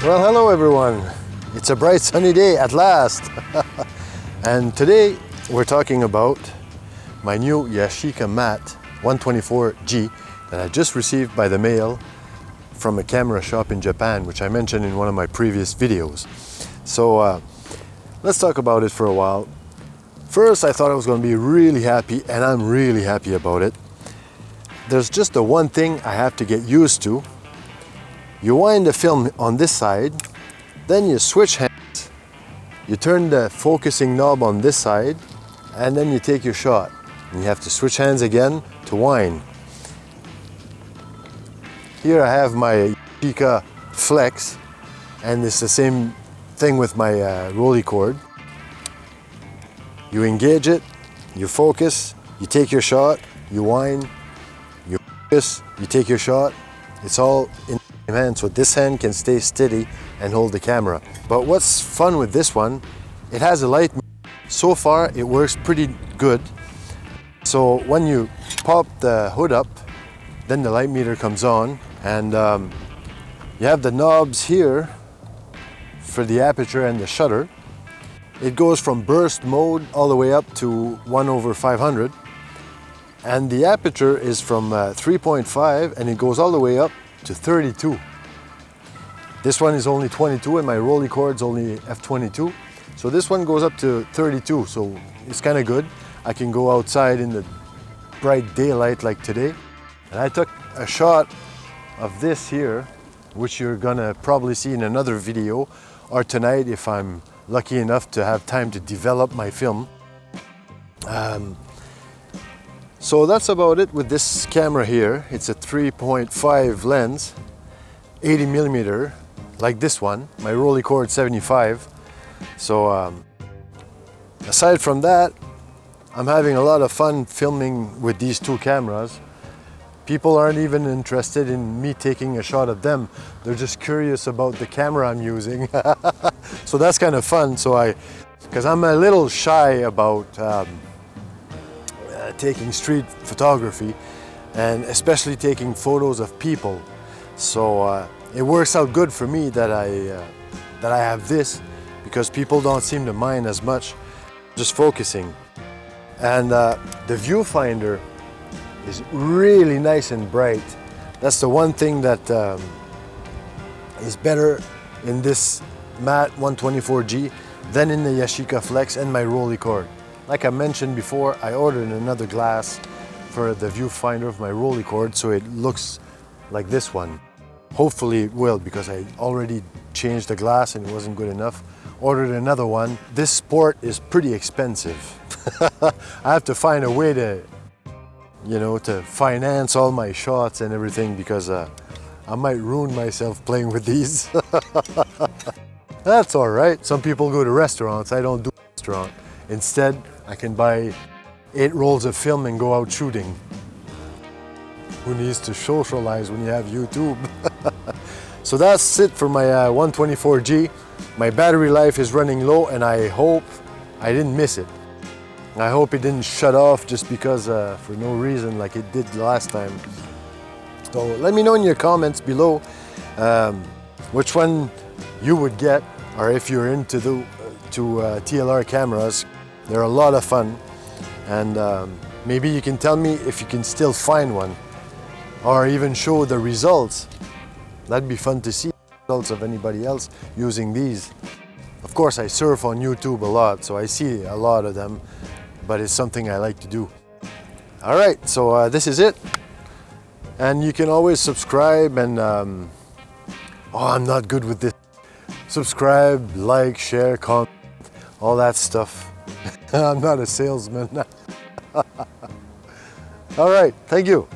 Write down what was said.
Well, hello everyone. It's a bright sunny day at last. And today we're talking about my new Yashica Mat 124G that I just received by the mail from a camera shop in Japan, which I mentioned in one of my previous videos. So let's talk about it for a while. First, I thought I was going to be really happy, and I'm really happy about it. There's just the one thing I have to get used to. You wind the film on this side, then you switch hands, you turn the focusing knob on this side, and then you take your shot. And you have to switch hands again to wind. Here I have my Yashicaflex, and it's the same thing with my Rolleicord. You engage it, you focus, you take your shot, you wind, you focus, you take your shot. It's all in the hand, so this hand can stay steady and hold the camera. But what's fun with this one, it has a light meter. So far it works pretty good. So when you pop the hood up, then the light meter comes on, and you have the knobs here for the aperture and the shutter. It goes from burst mode all the way up to 1/500, and the aperture is from 3.5 and it goes all the way up to 32. This one is only 22 and my Rolleicord's only f/22, so this one goes up to 32, so it's kind of good. I can go outside in the bright daylight like today. And I took a shot of this here, which you're gonna probably see in another video, or tonight if I'm lucky enough to have time to develop my film. So that's about it with this camera here. It's a 3.5 lens, 80mm, like this one, my Rolleicord 75. So aside from that, I'm having a lot of fun filming with these two cameras. People aren't even interested in me taking a shot of them. They're just curious about the camera I'm using. So that's kind of fun. So because I'm a little shy about taking street photography, and especially taking photos of people. So it works out good for me that I have this, because people don't seem to mind as much, just focusing. And the viewfinder is really nice and bright. That's the one thing that is better in this Mat 124G than in the Yashicaflex and my Rolleicord. Like I mentioned before, I ordered another glass for the viewfinder of my Rolleicord, so it looks like this one. Hopefully it will, because I already changed the glass and it wasn't good enough. Ordered another one. This sport is pretty expensive. I have to find a way to, to finance all my shots and everything, because I might ruin myself playing with these. That's all right. Some people go to restaurants. I don't do restaurant. Instead, I can buy 8 rolls of film and go out shooting. Who needs to socialize when you have YouTube? So that's it for my 124G. My battery life is running low, and I hope I didn't miss it. I hope it didn't shut off just because for no reason like it did last time. So let me know in your comments below which one you would get, or if you're into the TLR cameras. They're a lot of fun, and maybe you can tell me if you can still find one, or even show the results. That'd be fun to see the results of anybody else using these. Of course, I surf on YouTube a lot, so I see a lot of them, but it's something I like to do. All right, so this is it. And you can always subscribe and, oh, I'm not good with this. Subscribe, like, share, comment, all that stuff. I'm not a salesman. All right, thank you.